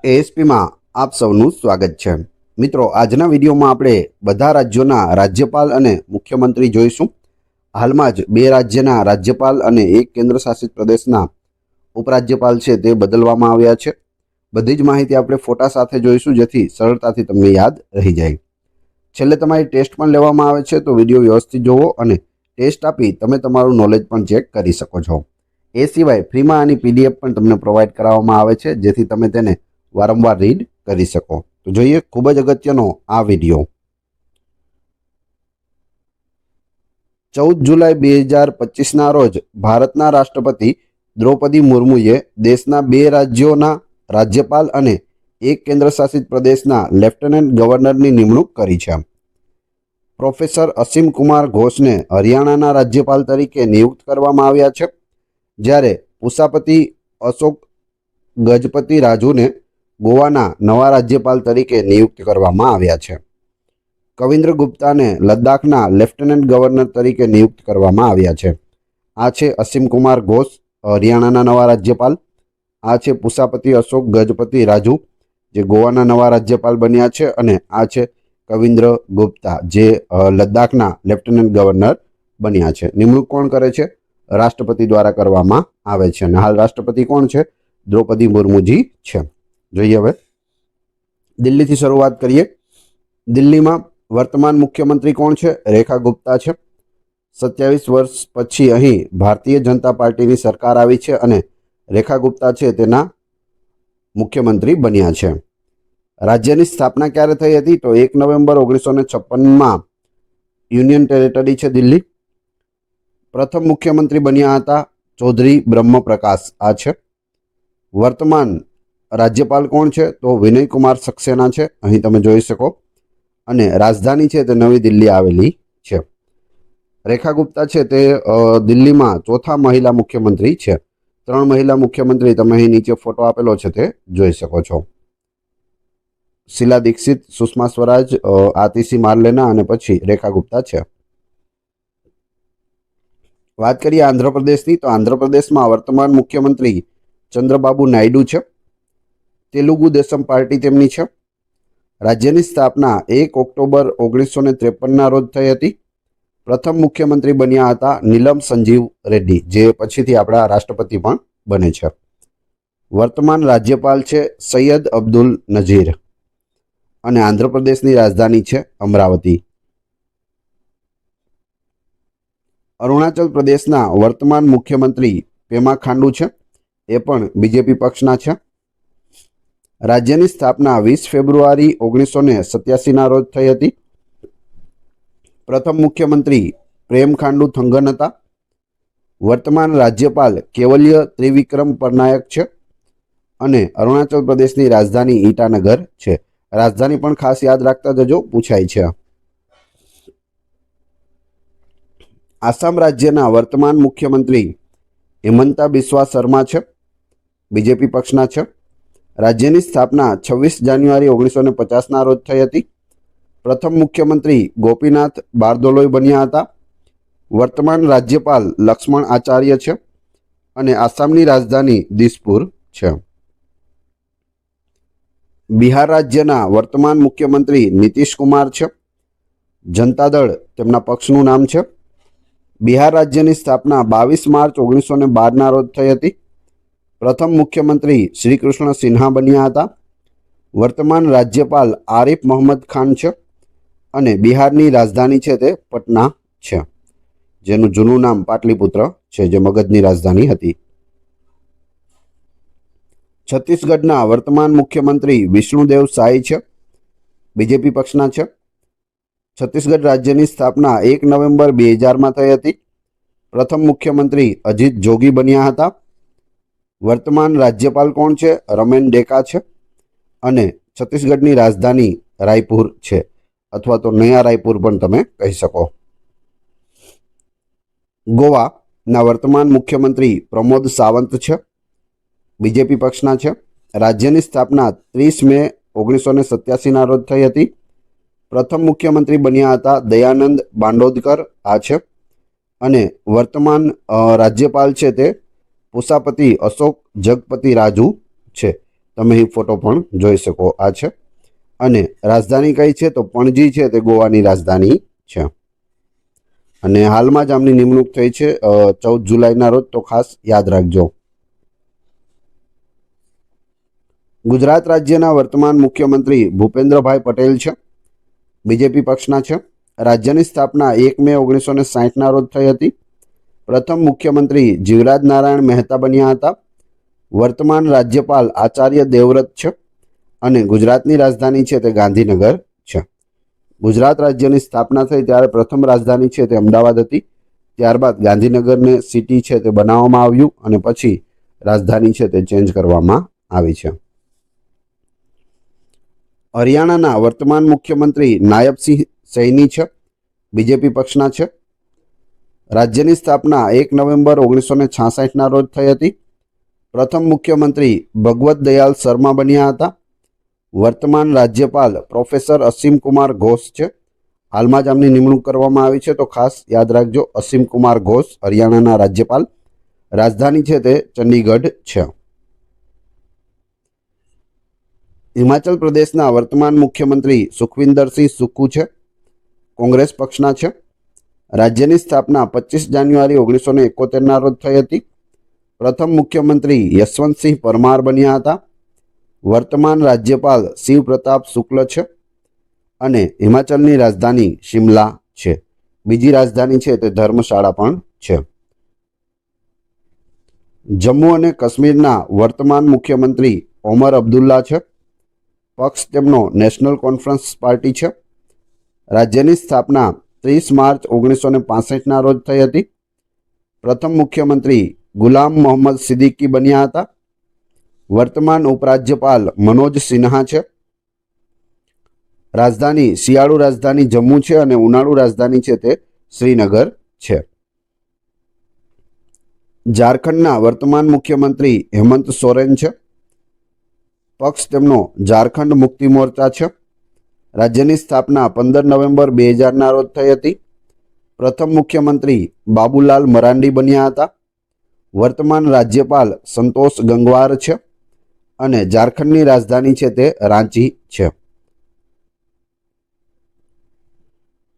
ASP માં આપ સૌનું સ્વાગત છે। મિત્રો, આજના વિડીયોમાં આપણે બધા રાજ્યોના રાજ્યપાલ અને મુખ્યમંત્રી જોઈશું। હાલમાં જ બે રાજ્યના રાજ્યપાલ અને એક કેન્દ્રશાસિત પ્રદેશના ઉપરાજ્યપાલ છે તે બદલવામાં આવ્યા છે। બધી જ માહિતી આપણે ફોટા સાથે જોઈશું જેથી સરળતાથી તમને યાદ રહી જાય। છેલ્લે તમારી ટેસ્ટ પણ લેવામાં આવે છે તો વિડીયો વ્યવસ્થિત જોવો અને ટેસ્ટ આપી તમે તમારું નોલેજ પણ ચેક કરી શકો છો। એ સિવાય ફ્રીમાં આની પીડીએફ પણ તમને પ્રોવાઈડ કરવામાં આવે છે જેથી તમે તેને વારંવાર રીડ કરી શકો। તો જોઈએ ખૂબ જ અગત્યનો આ વિડીયો। 14 જુલાઈ 2025ના રોજ ભારતના રાષ્ટ્રપતિ દ્રૌપદી મુર્મુએ દેશના બે રાજ્યોના રાજ્યપાલ અને એક કેન્દ્રશાસિત પ્રદેશના લેફ્ટનન્ટ ગવર્નરની નિમણૂક કરી છે। પ્રોફેસર અસીમ કુમાર ઘોષને હરિયાણાના રાજ્યપાલ તરીકે નિયુક્ત કરવામાં આવ્યા છે, જ્યારે પુષાપતિ અશોક ગજપતિ રાજુને ગોવાના નવા રાજ્યપાલ તરીકે નિયુક્ત કરવામાં આવ્યા છે। કવિન્દ્ર ગુપ્તાને લદ્દાખના લેફ્ટનન્ટ ગવર્નર તરીકે નિયુક્ત કરવામાં આવ્યા છે। આ છે અસીમ કુમાર ઘોષ, હરિયાણાના નવા રાજ્યપાલ। આ છે પુષાપતિ અશોક ગજપતિ રાજુ, જે ગોવાના નવા રાજ્યપાલ બન્યા છે, અને આ છે કવિન્દ્ર ગુપ્તા, જે લદ્દાખના લેફ્ટનન્ટ ગવર્નર બન્યા છે। નિમણૂક કોણ કરે છે? રાષ્ટ્રપતિ દ્વારા કરવામાં આવે છે, અને હાલ રાષ્ટ્રપતિ કોણ છે? દ્રૌપદી મુર્મુજી છે। જોઈએ હવે દિલ્હીથી શરૂઆત કરીએ। દિલ્હીમાં વર્તમાન મુખ્યમંત્રી કોણ છે? રેખા ગુપ્તા છે। 27 વર્ષ પછી અહીં ભારતીય જનતા પાર્ટીની સરકાર આવી છે અને રેખા ગુપ્તા છે તેના મુખ્યમંત્રી બન્યા છે। રાજ્યની સ્થાપના ક્યારે થઈ હતી? તો 1 નવેમ્બર 1956માં યુનિયન ટેરેટરી છે દિલ્હી। પ્રથમ મુખ્યમંત્રી બન્યા હતા ચૌધરી બ્રહ્મપ્રકાશ। આ છે વર્તમાન રાજ્યપાલ કોણ છે? તો વિનય કુમાર સક્સેના છે, અહીં તમે જોઈ શકો, અને રાજધાની છે તે નવી દિલ્હી આવેલી છે। રેખા ગુપ્તા છે તે દિલ્હીમાં ચોથા મહિલા મુખ્યમંત્રી છે। 3 મહિલા મુખ્યમંત્રી તમે અહીં નીચે ફોટો આપેલો છે તે જોઈ શકો છો। શીલા દીક્ષિત, સુષ્મા સ્વરાજ, આતિશી માર્લેના અને પછી રેખા ગુપ્તા છે। વાત કરીએ આંધ્રપ્રદેશની, તો આંધ્રપ્રદેશમાં વર્તમાન મુખ્યમંત્રી ચંદ્રબાબુ નાયડુ છે। તેલુગુ દેશમ પાર્ટી તેમની છે। રાજ્યની સ્થાપના 1 ઓક્ટોબર 1953ના રોજ થઈ હતી। પ્રથમ મુખ્યમંત્રી બન્યા હતા નીલમ સંજીવ રેડ્ડી, જે પછીથી આપણા રાષ્ટ્રપતિ પણ બને છે। વર્તમાન રાજ્યપાલ છે સૈયદ અબ્દુલ નઝીર, અને આંધ્રપ્રદેશની રાજધાની છે અમરાવતી। અરુણાચલ પ્રદેશના વર્તમાન મુખ્યમંત્રી પેમા ખાંડુ છે, એ પણ બીજેપી પક્ષના છે। રાજ્યની સ્થાપના 20 ફેબ્રુઆરી 1987ના રોજ થઈ હતી। પ્રથમ મુખ્યમંત્રી પ્રેમ ખાંડુ થંગન હતા। વર્તમાન રાજ્યપાલ કેવલ્ય ત્રિવિક્રમ પરનાયક છે, અને અરુણાચલ પ્રદેશની રાજધાની ઈટાનગર છે। રાજધાની પણ ખાસ યાદ રાખતા જજો, પૂછાય છે। આસામ રાજ્યના વર્તમાન મુખ્યમંત્રી હિમંતા બિસ્વા શર્મા છે, બીજેપી પક્ષના છે। રાજ્યની સ્થાપના 26 જાન્યુઆરી 1950ના રોજ થઈ હતી। પ્રથમ મુખ્યમંત્રી ગોપીનાથ બારદોલોઈ બન્યા હતા। વર્તમાન રાજ્યપાલ લક્ષ્મણ આચાર્ય છે, અને આસામની રાજધાની દિસપુર છે। બિહાર રાજ્યના વર્તમાન મુખ્યમંત્રી નીતિશ કુમાર છે। જનતા દળ તેમના પક્ષનું નામ છે। બિહાર રાજ્યની સ્થાપના 22 માર્ચ 1912ના રોજ થઈ હતી। પ્રથમ મુખ્યમંત્રી શ્રી કૃષ્ણ સિન્હા બન્યા હતા। વર્તમાન રાજ્યપાલ આરિફ મોહમ્મદ ખાન છે, અને બિહારની રાજધાની છે તે પટના છે, જેનું જૂનું નામ પાટલીપુત્ર છે, જે મગધની રાજધાની હતી। છત્તીસગઢના વર્તમાન મુખ્યમંત્રી વિષ્ણુદેવ સાય છે, બીજેપી પક્ષના છે। છત્તીસગઢ રાજ્યની સ્થાપના 1 નવેમ્બર 2000માં થઈ હતી। પ્રથમ મુખ્યમંત્રી અજીત જોગી બન્યા હતા। વર્તમાન રાજ્યપાલ કોણ છે? રમેન ડેકા છે, અને છત્તીસગઢની રાજધાની રાયપુર છે, અથવા તો નયા રાયપુર પણ તમે કહી શકો। ગોવાના વર્તમાન મુખ્યમંત્રી પ્રમોદ સાવંત છે, બીજેપી પક્ષના છે। રાજ્યની સ્થાપના 30 મે 1987ના રોજ થઈ હતી। પ્રથમ મુખ્યમંત્રી બન્યા હતા દયાનંદ બાંડોદકર, આ છે, અને વર્તમાન રાજ્યપાલ છે તે પુષાપતિ અશોક જગપતિ રાજુ છે, તમે અહીં ફોટો પણ જોઈ શકો આ છે. અને રાજધાની કઈ છે તો પણજી છે તે ગોવાની રાજધાની છે. અને હાલમાં જ આમની નિમણૂક થઈ છે 14 જુલાઈના રોજ, તો ખાસ યાદ રાખજો. ગુજરાત રાજ્યના વર્તમાન મુખ્યમંત્રી ભૂપેન્દ્રભાઈ પટેલ છે, બીજેપી પક્ષના છે. રાજ્યની સ્થાપના 1 મે 1960ના રોજ થઈ હતી. પ્રથમ મુખ્યમંત્રી જીવરાજ નારાયણ મહેતા બન્યા હતા. વર્તમાન રાજ્યપાલ આચાર્ય દેવવ્રત છે. અને ગુજરાતની રાજધાની છે તે ગાંધીનગર છે. ગુજરાત રાજ્યની સ્થાપના થઈ ત્યારે પ્રથમ રાજધાની છે તે અમદાવાદ હતી. ત્યારબાદ ગાંધીનગરને સિટી છે તે બનાવવામાં આવ્યું અને પછી રાજધાની છે તે ચેન્જ કરવામાં આવી છે. હરિયાણાના વર્તમાન મુખ્યમંત્રી નાયબસિંહ સૈની છે, બીજેપી પક્ષના છે. રાજ્યની સ્થાપના 1 નવેમ્બર 1966ના રોજ થઈ હતી. પ્રથમ મુખ્યમંત્રી ભગવત દયાલ શર્મા બન્યા હતા. વર્તમાન રાજ્યપાલ પ્રોફેસર અસીમ કુમાર ઘોષ છે. હાલમાં જ આમની નિમણૂક કરવામાં આવી છે, તો ખાસ યાદ રાખજો, અસીમ કુમાર ઘોષ હરિયાણાના રાજ્યપાલ. રાજધાની છે તે ચંડીગઢ છે. હિમાચલ પ્રદેશના વર્તમાન મુખ્યમંત્રી સુખવિન્દરસિંહ સુક્ખુ છે, કોંગ્રેસ પક્ષના છે. રાજ્યની સ્થાપના 25 જાન્યુઆરી 1971ના રોજ થઈ હતી. પ્રથમ મુખ્યમંત્રી યશવંતસિંહ પરમાર બન્યા હતા. વર્તમાન રાજ્યપાલ શિવ પ્રતાપ શુક્લ છે. અને હિમાચલની રાજધાની શિમલા છે. બીજી રાજધાની છે તે ધર્મશાળા પણ છે. જમ્મુ અને કાશ્મીરના વર્તમાન મુખ્યમંત્રી ઓમર અબ્દુલ્લા છે. પક્ષ તેમનો નેશનલ કોન્ફરન્સ પાર્ટી છે. રાજ્યની સ્થાપના 30 માર્ચ 1965ના રોજ થઈ હતી. પ્રથમ મુખ્યમંત્રી ગુલામ મોહમ્મદ સિદ્દીકી બન્યા હતા. વર્તમાન ઉપરાજ્યપાલ મનોજ સિન્હા છે. રાજધાની શિયાળુ રાજધાની જમ્મુ છે અને ઉનાળુ રાજધાની છે તે શ્રીનગર છે. ઝારખંડના વર્તમાન મુખ્યમંત્રી હેમંત સોરેન છે. પક્ષ તેમનો ઝારખંડ મુક્તિ મોરચા છે. રાજ્યની સ્થાપના 15 નવેમ્બર 2000ના રોજ થઈ હતી. પ્રથમ મુખ્યમંત્રી બાબુલાલ મરાંડી બન્યા હતા. વર્તમાન રાજ્યપાલ સંતોષ ગંગવાર છે. અને ઝારખંડની રાજધાની છે તે રાંચી છે.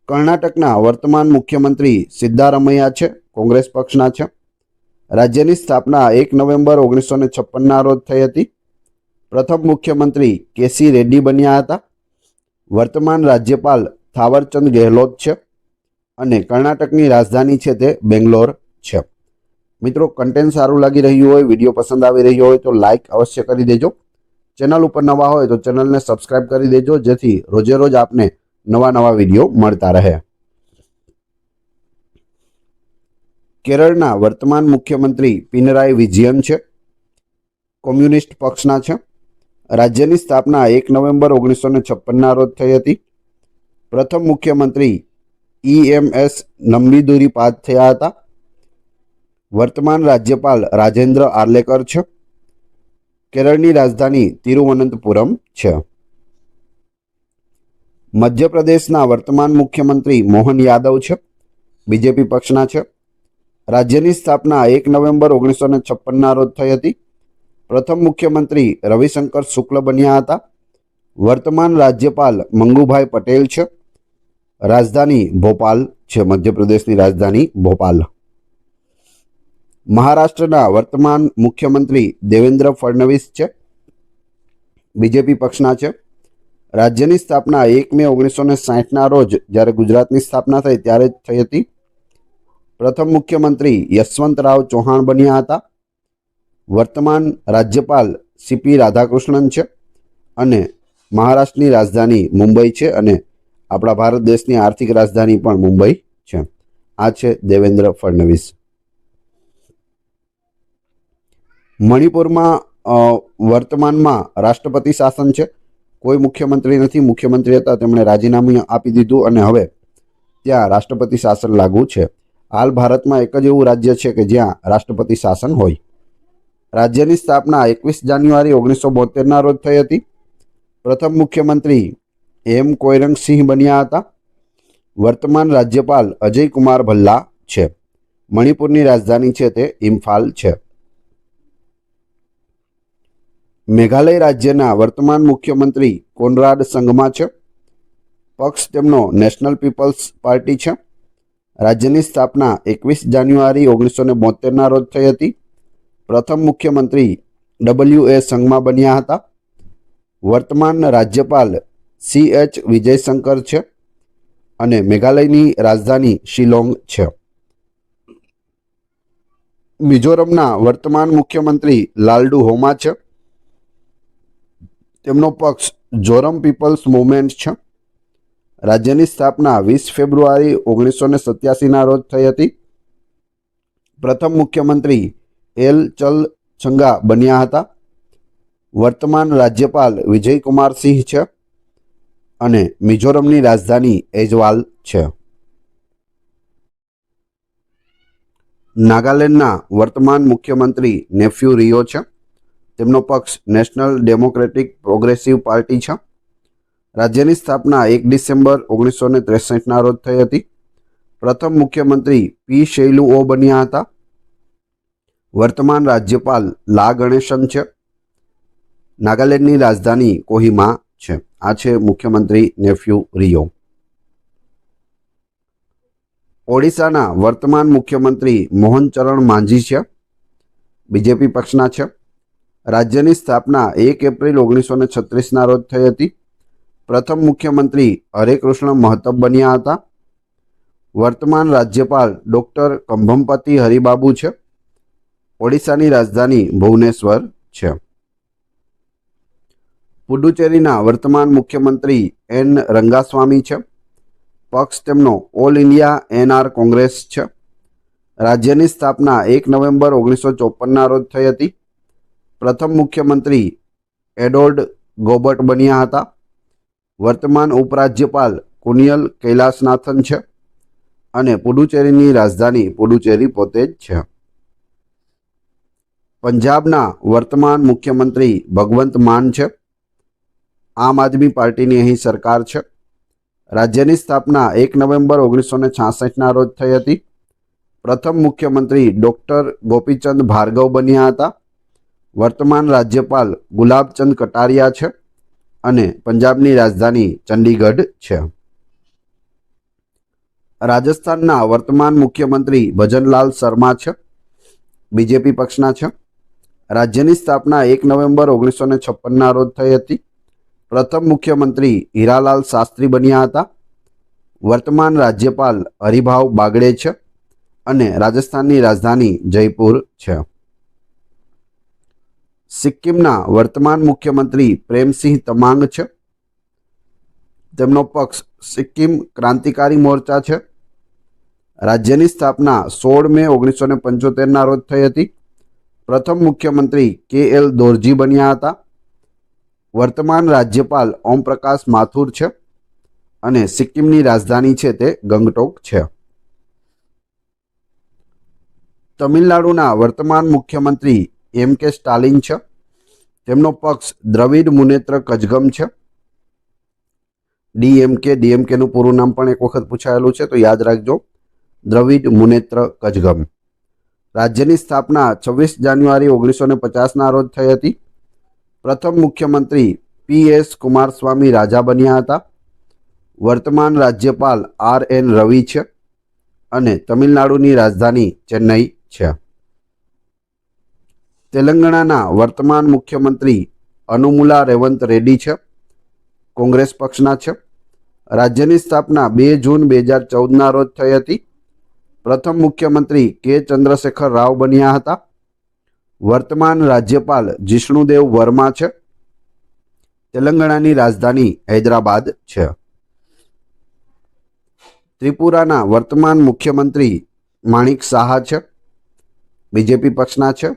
કર્ણાટકના વર્તમાન મુખ્યમંત્રી સિદ્ધારમૈયા છે, કોંગ્રેસ પક્ષના છે. રાજ્યની સ્થાપના 1 નવેમ્બર 1956ના રોજ થઈ હતી. પ્રથમ મુખ્યમંત્રી કેસી રેડ્ડી બન્યા હતા. વર્તમાન રાજ્યપાલ થાવરચંદ ગેહલોત છે. અને કર્ણાટકની રાજધાની છે તે બેંગ્લોર છે. મિત્રો, કન્ટેન્ટ સારું લાગી રહ્યું હોય, વિડીયો પસંદ આવી રહ્યો હોય તો લાઇક અવશ્ય કરી દેજો. ચેનલ ઉપર નવા હોય તો ચેનલને સબસ્ક્રાઇબ કરી દેજો, જેથી રોજે રોજ આપને નવા વિડીયો મળતા રહે. કેરળના વર્તમાન મુખ્યમંત્રી પિનરાઈ વિજયન છે, કોમ્યુનિસ્ટ પક્ષના છે. રાજ્યની સ્થાપના 1 નવેમ્બર 1956ના રોજ થઈ હતી. પ્રથમ મુખ્યમંત્રી EMS નમ્બીદુરીપાદ થયા હતા. વર્તમાન રાજ્યપાલ રાજેન્દ્ર આર્લેકર છે. કેરળની રાજધાની તિરુવનંતપુરમ છે. મધ્યપ્રદેશના વર્તમાન મુખ્યમંત્રી મોહન યાદવ છે, બીજેપી પક્ષના છે. રાજ્યની સ્થાપના 1 નવેમ્બર 1956ના રોજ થઈ હતી. પ્રથમ મુખ્યમંત્રી રવિશંકર શુક્લ બન્યા હતા. વર્તમાન રાજ્યપાલ મંગુભાઈ પટેલ છે. રાજધાની ભોપાલ છે, મધ્યપ્રદેશની રાજધાની ભોપાલ. મહારાષ્ટ્રના વર્તમાન મુખ્યમંત્રી દેવેન્દ્ર ફડણવીસ છે, બીજેપી પક્ષના છે. રાજ્યની સ્થાપના 1 મે 1960ના રોજ જ્યારે ગુજરાતની સ્થાપના થઈ ત્યારે જ થઈ હતી. પ્રથમ મુખ્યમંત્રી યશવંતરાવ ચૌહાણ બન્યા હતા. વર્તમાન રાજ્યપાલ CP રાધાકૃષ્ણન છે. અને મહારાષ્ટ્રની રાજધાની મુંબઈ છે અને આપણા ભારત દેશની આર્થિક રાજધાની પણ મુંબઈ છે. આ છે દેવેન્દ્ર ફડણવીસ. મણિપુરમાં વર્તમાનમાં રાષ્ટ્રપતિ શાસન છે. કોઈ મુખ્યમંત્રી નથી. મુખ્યમંત્રી હતા તેમણે રાજીનામું આપી દીધું અને હવે ત્યાં રાષ્ટ્રપતિ શાસન લાગુ છે. હાલ ભારતમાં એક જ એવું રાજ્ય છે કે જ્યાં રાષ્ટ્રપતિ શાસન હોય. રાજ્યની સ્થાપના 21 જાન્યુઆરી 1972ના રોજ થઈ હતી. પ્રથમ મુખ્યમંત્રી M કોયરંગ સિંહ બન્યા હતા. વર્તમાન રાજ્યપાલ અજય કુમાર ભલ્લા છે. મણિપુરની રાજધાની છે તે ઇમ્ફાલ છે. મેઘાલય રાજ્યના વર્તમાન મુખ્યમંત્રી કોનરાડ સંગમા છે. પક્ષ તેમનો નેશનલ પીપલ્સ પાર્ટી છે. રાજ્યની સ્થાપના 21 જાન્યુઆરી 1972ના રોજ થઈ હતી. પ્રથમ મુખ્યમંત્રી WA સંગમા બન્યા હતા. વર્તમાન રાજ્યપાલ CH વિજયશંકર છે અને મેઘાલયની રાજધાની શિલોંગ છે. મિઝોરમના વર્તમાન મુખ્યમંત્રી લાલડુ હોમા છે. તેમનો પક્ષ જોરમ પીપલ્સ મૂવમેન્ટ છે. રાજ્યની સ્થાપના 20 ફેબ્રુઆરી 1987ના રોજ થઈ હતી. પ્રથમ મુખ્યમંત્રી એલ ચલછંગા બન્યા હતા. વર્તમાન રાજ્યપાલ વિજયકુમાર સિંહ છે અને મિઝોરમની રાજધાની એઝવાલ છે. નાગાલેન્ડના વર્તમાન મુખ્યમંત્રી નેફ્યુ રિયો છે. તેમનો પક્ષ નેશનલ ડેમોક્રેટિક પ્રોગ્રેસિવ પાર્ટી છે. રાજ્યની સ્થાપના 1 ડિસેમ્બર 1963ના રોજ થઈ હતી. પ્રથમ મુખ્યમંત્રી પી શૈલુઓ બન્યા હતા. વર્તમાન રાજ્યપાલ લા ગણેશન છે. નાગાલેન્ડની રાજધાની કોહિમા છે. આ છે મુખ્યમંત્રી નેફ્યુ રિયો. ઓડિશાના વર્તમાન મુખ્યમંત્રી મોહન ચરણ માંઝી છે. બીજેપી પક્ષના છે. રાજ્યની સ્થાપના 1 એપ્રિલ 1936ના રોજ થઈ હતી. પ્રથમ મુખ્યમંત્રી હરેકૃષ્ણ મહતબ બન્યા હતા. વર્તમાન રાજ્યપાલ ડૉક્ટર કંભમપતિ હરિબાબુ છે. ઓડિશાની રાજધાની ભુવનેશ્વર છે. પુડુચેરીના વર્તમાન મુખ્યમંત્રી એન રંગાસ્વામી છે. પક્ષ તેમનો ઓલ ઇન્ડિયા NR કોંગ્રેસ છે. રાજ્યની સ્થાપના 1 નવેમ્બર 1954ના રોજ થઈ હતી. પ્રથમ મુખ્યમંત્રી એડોર્ડ ગોબર્ટ બન્યા હતા. વર્તમાન ઉપરાજ્યપાલ કુનિયલ કૈલાસનાથન છે અને પુડુચેરીની રાજધાની પુડુચેરી પોતે જ છે. પંજાબના વર્તમાન મુખ્યમંત્રી ભગવંત માન છે. આમ આદમી પાર્ટીની અહીં સરકાર છે. રાજ્યની સ્થાપના 1 નવેમ્બર 1966ના રોજ થઈ હતી. પ્રથમ મુખ્યમંત્રી ડૉક્ટર ગોપીચંદ ભાર્ગવ બન્યા હતા. વર્તમાન રાજ્યપાલ ગુલાબચંદ કટારિયા છે અને પંજાબની રાજધાની ચંડીગઢ છે. રાજસ્થાનના વર્તમાન મુખ્યમંત્રી ભજનલાલ શર્મા છે. બીજેપી પક્ષના છે. રાજ્યની સ્થાપના 1 નવેમ્બર 1956ના રોજ થઈ હતી. પ્રથમ મુખ્યમંત્રી હીરાલાલ શાસ્ત્રી બન્યા હતા. વર્તમાન રાજ્યપાલ હરિભાવ બાગડે છે અને રાજસ્થાનની રાજધાની જયપુર છે. સિક્કિમના વર્તમાન મુખ્યમંત્રી પ્રેમસિંહ તમાંગ છે. તેમનો પક્ષ સિક્કિમ ક્રાંતિકારી મોરચા છે. રાજ્યની સ્થાપના 16 મે 1975ના રોજ થઈ હતી. પ્રથમ મુખ્યમંત્રી KL દોરજી બન્યા હતા. વર્તમાન રાજ્યપાલ ઓમપ્રકાશ માથુર છે અને સિક્કિમની રાજધાની છે તે ગંગટોક છે. તમિલનાડુના વર્તમાન મુખ્યમંત્રી MK સ્ટાલિન છે. તેમનો પક્ષ દ્રવિડ મુનેત્ર કજગમ છે. DMKનું પૂરું નામ પણ એક વખત પૂછાયેલું છે તો યાદ રાખજો, દ્રવિડ મુનેત્ર કજગમ. રાજ્યની સ્થાપના 26 જાન્યુઆરી 1950ના રોજ થઈ હતી. પ્રથમ મુખ્યમંત્રી PS કુમારસ્વામી રાજા બન્યા હતા. વર્તમાન રાજ્યપાલ RN રવિ છે અને તમિલનાડુની રાજધાની ચેન્નઈ છે. તેલંગાણાના વર્તમાન મુખ્યમંત્રી અનુમુલા રેવંત રેડ્ડી છે. કોંગ્રેસ પક્ષના છે. રાજ્યની સ્થાપના 2 જૂન 2014ના રોજ થઈ હતી. પ્રથમ મુખ્યમંત્રી K ચંદ્રશેખર રાવ બન્યા હતા. વર્તમાન રાજ્યપાલ જિષ્ણુદેવ વર્મા છે. તેલંગાણાની રાજધાની હૈદરાબાદ છે. ત્રિપુરાના વર્તમાન મુખ્યમંત્રી માણિક સાહા છે. બીજેપી પક્ષના છે.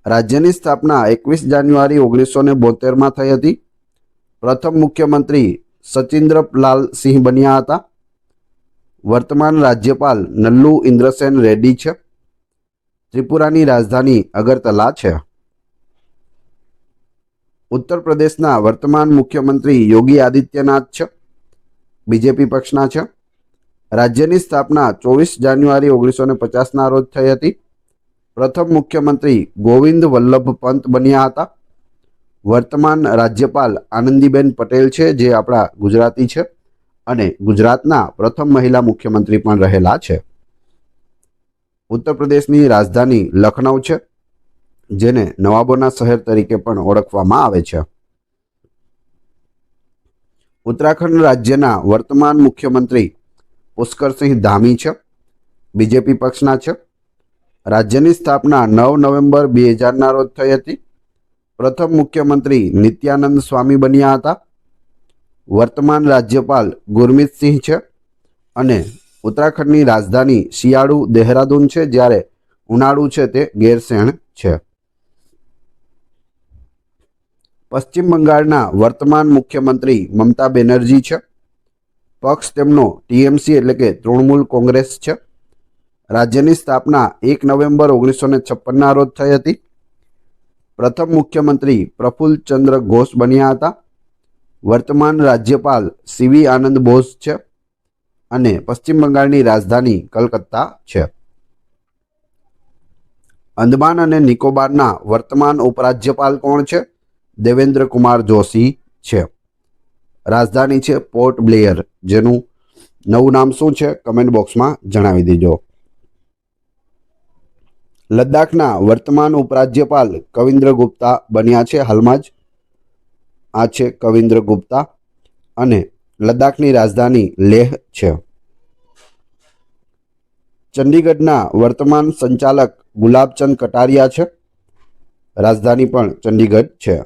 રાજ્યની સ્થાપના 21 જાન્યુઆરી 1972માં થઈ હતી. પ્રથમ મુખ્યમંત્રી સચિન્દ્રલાલ સિંહ બન્યા હતા. વર્તમાન રાજ્યપાલ નલ્લુ ઇન્દ્રસેન રેડ્ડી છે. ત્રિપુરાની રાજધાની અગરતલા છે. ઉત્તર પ્રદેશના વર્તમાન મુખ્યમંત્રી યોગી આદિત્યનાથ છે. બીજેપી પક્ષના છે. રાજ્યની સ્થાપના 24 જાન્યુઆરી 1950ના રોજ થઈ હતી. પ્રથમ મુખ્યમંત્રી ગોવિંદ વલ્લભ પંત બન્યા હતા. વર્તમાન રાજ્યપાલ આનંદીબેન પટેલ છે, જે આપણા ગુજરાતી છે અને ગુજરાતના પ્રથમ મહિલા મુખ્યમંત્રી પણ રહેલા છે. ઉત્તર પ્રદેશની રાજધાની લખનઉ છે, જેને નવાબોના શહેર તરીકે પણ ઓળખવામાં આવે છે. ઉત્તરાખંડ રાજ્યના વર્તમાન મુખ્યમંત્રી પુષ્કરસિંહ ધામી છે, બીજેપી પક્ષના છે. રાજ્યની સ્થાપના 9 નવેમ્બર 2000ના રોજ થઈ હતી. પ્રથમ મુખ્યમંત્રી નિત્યાનંદ સ્વામી બન્યા હતા. વર્તમાન રાજ્યપાલ ગુરમીતસિંહ છે અને ઉત્તરાખંડની રાજધાની શિયાળુ દેહરાદૂન છે, જ્યારે ઉનાળુ છે તે ગેરસેણ છે. પશ્ચિમ બંગાળના વર્તમાન મુખ્યમંત્રી મમતા બેનર્જી છે. પક્ષ તેમનો ટીએમસી એટલે કે તૃણમૂલ કોંગ્રેસ છે. રાજ્યની સ્થાપના 1 નવેમ્બર 1956ના રોજ થઈ હતી. પ્રથમ મુખ્યમંત્રી પ્રફુલ્લ ચંદ્ર ઘોષ બન્યા હતા. વર્તમાન રાજ્યપાલ સીવી આનંદ બોઝ છે અને પશ્ચિમ બંગાળની રાજધાની કલકત્તા છે. અંદમાન અને નિકોબારના વર્તમાન ઉપરાજ્યપાલ કોણ છે? દેવેન્દ્ર કુમાર જોશી છે. રાજધાની છે પોર્ટ બ્લેયર. જેનું નવું નામ શું છે? કમેન્ટ બોક્સમાં જણાવી દેજો. લદ્દાખના વર્તમાન ઉપરાજ્યપાલ કવિન્દ્ર ગુપ્તા બન્યા છે હાલમાં જ. આ છે કવિન્દ્ર ગુપ્તા અને લદ્દાખની રાજધાની લેહ છે. ચંડીગઢના વર્તમાન સંચાલક ગુલાબચંદ કટારિયા છે. રાજધાની પણ ચંડીગઢ છે.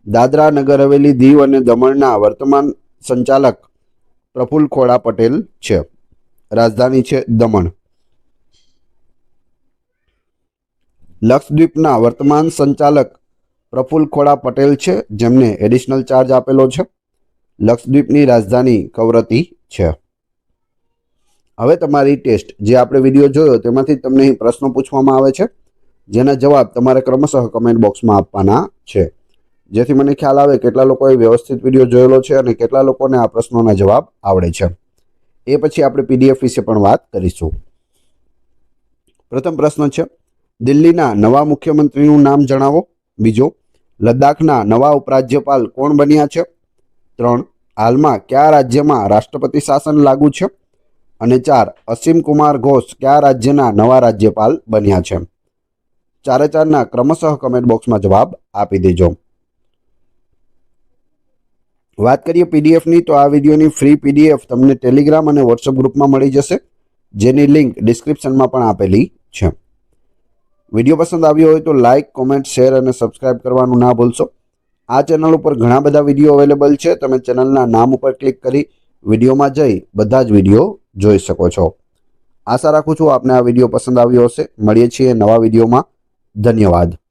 દાદરા નગર હવેલી દીવ અને દમણના વર્તમાન સંચાલક પ્રફુલ્લ ખોડા પટેલ છે. રાજધાની છે દમણ. લક્ષદ્વીપના વર્તમાન સંચાલક પ્રફુલ્લ ખોડા પટેલ છે, જેમને એડિશનલ ચાર્જ આપેલો છે. લક્ષદ્વીપની રાજધાની કવરત્તી છે. હવે તમારી ટેસ્ટ, જે આપણે વિડીયો જોયો તેમાંથી તમને અહીં પ્રશ્નો પૂછવામાં આવે છે, જેના જવાબ તમારે ક્રમશઃ કમેન્ટ બોક્સમાં આપવાના છે, જેથી મને ખ્યાલ આવે કેટલા લોકોએ વ્યવસ્થિત વિડીયો જોયેલો છે અને કેટલા લોકોને આ પ્રશ્નોના જવાબ આવડે છે. એ પછી આપણે પીડીએફ વિશે પણ વાત કરીશું. પ્રથમ પ્રશ્ન છે, દિલ્હીના નવા મુખ્યમંત્રીનું નામ જણાવો. બીજો, લદ્દાખના નવા ઉપરાજ્યપાલ કોણ બન્યા છે? 3, હાલમાં કયા રાજ્યમાં રાષ્ટ્રપતિ શાસન લાગુ છે? અને 4, અસીમ કુમાર ઘોષ કયા રાજ્યના નવા રાજ્યપાલ બન્યા છે? 4-4ના ક્રમશઃ કમેન્ટ બોક્સમાં જવાબ આપી દેજો. વાત કરીએ પીડીએફની, તો આ વિડીયોની ફ્રી પીડીએફ તમને ટેલિગ્રામ અને વોટ્સઅપ ગ્રુપમાં મળી જશે, જેની લિંક ડિસ્ક્રિપ્શનમાં પણ આપેલી છે. વિડીયો પસંદ આવ્યો હોય તો લાઇક, કોમેન્ટ, શેર અને સબસ્ક્રાઇબ કરવાનું ના ભૂલશો. આ ચેનલ ઉપર ઘણા બધા વિડીયો અવેલેબલ છે. તમે ચેનલના નામ ઉપર ક્લિક કરી વિડીયોમાં જઈ બધા જ વિડીયો જોઈ શકો છો. આશા રાખું છું આપને આ વિડીયો પસંદ આવ્યો હશે. મળીએ છીએ નવા વિડીયોમાં. ધન્યવાદ.